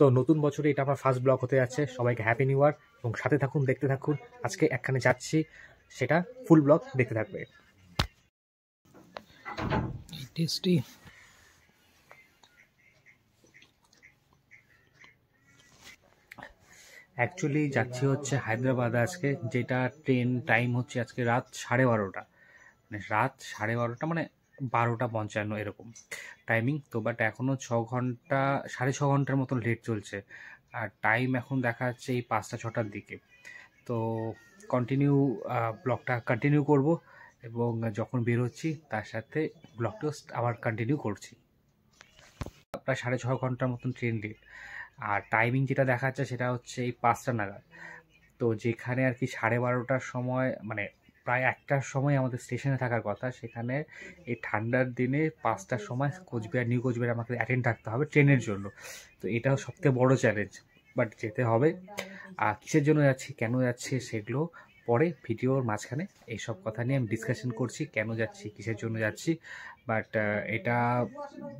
So নতুন বছরে এটা আমার ফার্স্ট ব্লগ হতে যাচ্ছে। সবাইকে হ্যাপি নিউ ইয়ার এবং সাথে থাকুন, দেখতে থাকুন। আজকে একখানে যাচ্ছি, সেটা ফুল ব্লগ দেখতে থাকবে। টেস্টি অ্যাকচুয়ালি যাচ্ছি হচ্ছে হায়দ্রাবাদ আজকে, যেটা ট্রেন টাইম হচ্ছে আজকে রাত 12:30, মানে রাত 12:30 মানে 12:55 এরকম টাইমিং তো। বাট এখনও 6 ঘন্টা 6.5 ঘন্টার মতন লেট চলছে, আর টাইম এখন দেখা যাচ্ছে এই 5টা-6টার দিকে। তো কন্টিনিউ ব্লগটা কন্টিনিউ করব এবং যখন বেরোচ্ছি তার সাথে ব্লগটাও আবার কন্টিনিউ করছি। প্রায় 6.5 ঘন্টার মতন ট্রেন লেট, আর টাইমিং যেটা দেখাচ্ছে সেটা হচ্ছে এই 5টা নাগাদ। তো যেখানে আর কি 12:30টার সময়, মানে প্রায় 1টার সময় আমাদের স্টেশনে থাকার কথা, সেখানে এই ঠান্ডার দিনে 5টার সময় কোচবিহার, নিউ কোচবিহার আমাকে অ্যাটেন্ড থাকতে হবে ট্রেনের জন্য। তো এটাও সবথেকে বড় চ্যালেঞ্জ, বাট যেতে হবে। আর কিসের জন্য যাচ্ছি, কেন যাচ্ছি, সেগুলো পরে ভিডিওর মাঝখানে এইসব কথা নিয়ে আমি ডিসকাশন করছি, কেন যাচ্ছি, কিসের জন্য যাচ্ছি। বাট এটা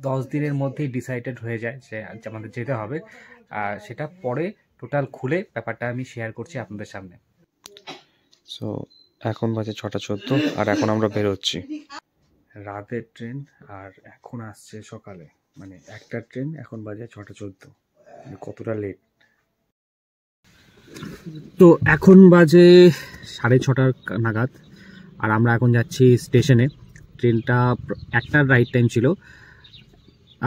10 দিনের মধ্যেই ডিসাইডেড হয়ে যায় যে আমাদের যেতে হবে। সেটা পরে টোটাল খুলে ব্যাপারটা আমি শেয়ার করছি আপনাদের সামনে। সো এখন বাজে 6:14 আর এখন আমরা বেরোচ্ছি। রাতের ট্রেন আর এখন আসছে সকালে, মানে একটা ট্রেন, এখন বাজে 6:14, কতটা লেট। তো এখন বাজে 6:30 নাগাদ, আর আমরা এখন যাচ্ছি স্টেশনে। ট্রেনটা 1টার রাইট টাইম ছিল,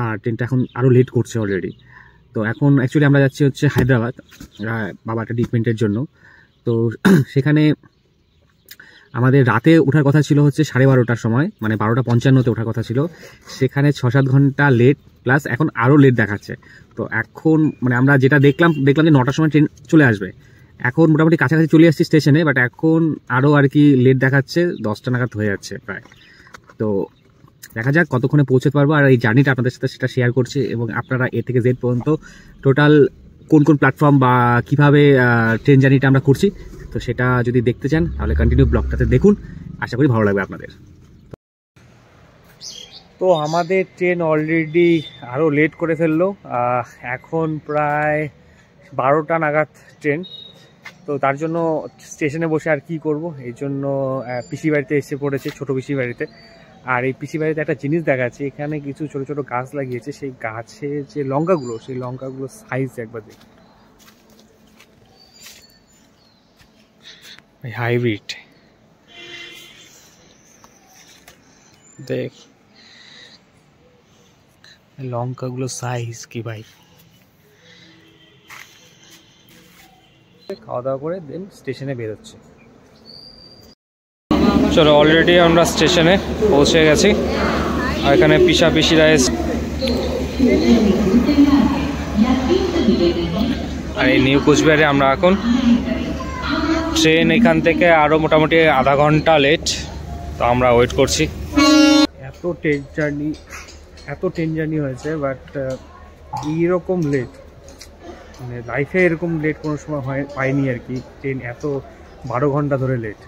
আর ট্রেনটা এখন আরও লেট করছে অলরেডি। তো এখন অ্যাকচুয়ালি আমরা যাচ্ছি হচ্ছে হায়দ্রাবাদ, বাবার একটা ট্রিটমেন্টের জন্য। তো সেখানে আমাদের রাতে ওঠার কথা ছিল হচ্ছে 12:30টার সময়, মানে 12:55-তে ওঠার কথা ছিল। সেখানে 6-7 ঘন্টা লেট, প্লাস এখন আরও লেট দেখাচ্ছে। তো এখন মানে আমরা যেটা দেখলাম যে 9টার সময় ট্রেন চলে আসবে। এখন মোটামুটি কাছাকাছি চলে আসছি স্টেশনে, বাট এখন আরও আর কি লেট দেখাচ্ছে, 10টা নাগাদ হয়ে যাচ্ছে প্রায়। তো দেখা যাক কতক্ষণে পৌঁছতে পারবো, আর এই জার্নিটা আপনাদের সাথে সেটা শেয়ার করছি। এবং আপনারা এ থেকে জেড পর্যন্ত টোটাল কোন কোন প্ল্যাটফর্ম বা কীভাবে ট্রেন জার্নিটা আমরা করছি, তো সেটা যদি দেখতে চান তাহলে কন্টিনিউ ব্লগটাতে দেখুন, আশা করি ভালো লাগবে আপনাদের। তো আমাদের ট্রেন অলরেডি আরও লেট করে ফেললো, এখন প্রায় 12টা নাগাদ ট্রেন। তো তার জন্য স্টেশনে বসে আর কি করব, এই জন্য পিসি বাড়িতে এসে পড়েছে, ছোটো পিসি বাড়িতে। আর এই পিসি বাড়িতে একটা জিনিস দেখাচ্ছে, এখানে কিছু ছোট ছোট গাছ লাগিয়েছে, সেই গাছের যে লঙ্কাগুলো, সেই লঙ্কাগুলো সাইজ একবার দেখি, হাইব্রিড। দেখ লঙ্কাগুলো সাইজ কি ভাই। খাওয়া দাওয়া করে দেন স্টেশনে বেরোচ্ছে। চলো, অলরেডি আমরা স্টেশনে পৌঁছে গেছি, আর এখানে পিসিরা এসে, আর এই নিউ কোচবিহারে আমরা এখন। ট্রেন এখান থেকে আরও মোটামুটি আধা ঘন্টা লেট, তো আমরা ওয়েট করছি। এত ট্রেন জার্নি হয়েছে, বাট এইরকম লেট মানে লাইফে এরকম লেট কোনো সময় পাইনি আর কি। ট্রেন এত 12 ঘন্টা ধরে লেট।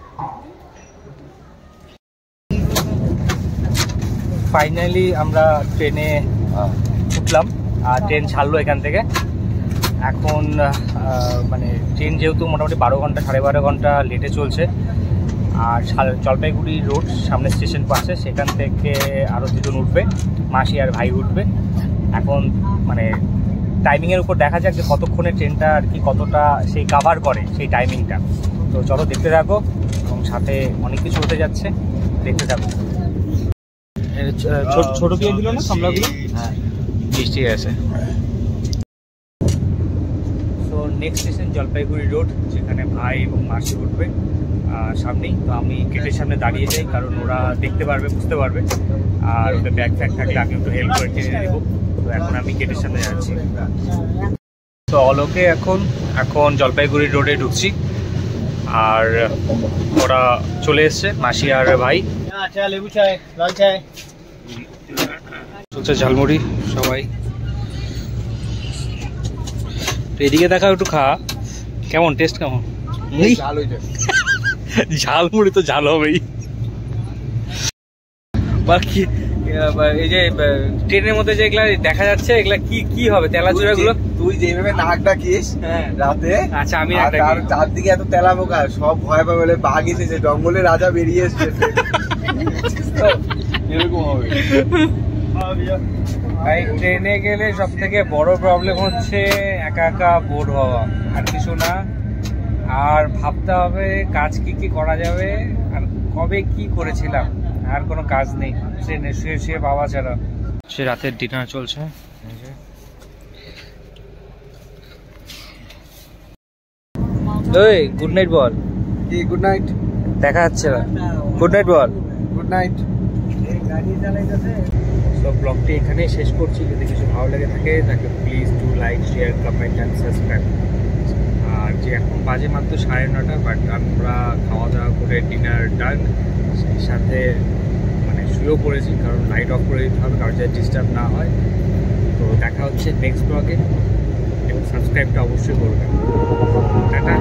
ফাইনালি আমরা ট্রেনে উঠলাম, আর ট্রেন ছাড়লো এখান থেকে। এখন মানে ট্রেন যেহেতু মোটামুটি 12 ঘন্টা 12.5 ঘন্টা লেটে চলছে, আর জলপাইগুড়ি রোড সামনে স্টেশন পাচ্ছে, সেখান থেকে আরও 2জন উঠবে, মাসি আর ভাই উঠবে। এখন মানে টাইমিংয়ের উপর দেখা যাক যে কতক্ষণে ট্রেনটা আর কি কতটা সেই কাভার করে সেই টাইমিংটা। তো চলো দেখতে থাকো, এবং সাথে অনেক কিছু হতে যাচ্ছে, দেখতে থাকো। ছোট দিয়ে দিল না সামলাগুলো, হ্যাঁ মিষ্টি আছে। তো নেক্সট স্টেশন জলপাইগুড়ি রোড, যেখানে ভাই এবং মাসি উঠবে সামনেই। তো আমি গেটের সামনে দাঁড়িয়ে যাই, কারণ ওরা দেখতে পারবে, বুঝতে পারবে, আর ওদের ব্যাগ ফ্যাগ থাকলে আমি একটু হেল্প করে টেনে দেবো। তো এখন আমি গেটের সামনে যাচ্ছি। তো অলোকে এখন জলপাইগুড়ি রোডে ঢুকছি, আর ওরা চলে এসছে, মাসি আর ভাই। লেবু চাই, লাল চাই চলছে, ঝালমুড়ি সবাই। এদিকে দেখা, একটু খা, কেমন টেস্ট, কেমন? ঝালমুড়ি তো ঝাল হবেই। বাকি এই যে ট্রেনের মধ্যে যেগুলা দেখা যাচ্ছে এগুলা কি কি হবে তেলাচুরা গুলো? তুই যেভাবে নাক ডাকিস রাতে, আচ্ছা আমি আর তার চারদিকে এত তেলা পোকা, সব ভয় পাবে বলে বাঘ এসেছে, জঙ্গলে রাজা বেরিয়ে এসেছে। এরকম হবে। ভাই ট্রেনে গেলে সব থেকে বড় প্রবলেম হচ্ছে একা একা বোর হওয়া, আর কিছু না। আর ভাবতে হবে কাজ কি কি করা যাবে, আর কবে কি করেছিলাম, আর কোনো কাজ নেই ট্রেনে শুয়ে শুয়ে বাবা ছাড়া। সে রাতের ডিনার চলছে। ওই গুড নাইট বল। কি গুড নাইট? দেখা যাচ্ছে না। গুড নাইট বল। Good night. সব ব্লগটি এখানে শেষ করছি। যদি কিছু ভালো লেগে থাকে তাকে please do like, share, comment and subscribe. আর যে এখন বাজে মাত্র 9:30, বাট আমরা খাওয়া দাওয়া করে ডিনার ডান, সেই সাথে মানে শুয়েও পড়েছি, কারণ লাইট অফ করে দিতে হবে কারণ যাতে ডিস্টার্ব না হয়। তো দেখা হচ্ছে নেক্সট ব্লগে, এবং সাবস্ক্রাইবটা অবশ্যই করবেন। টাটা।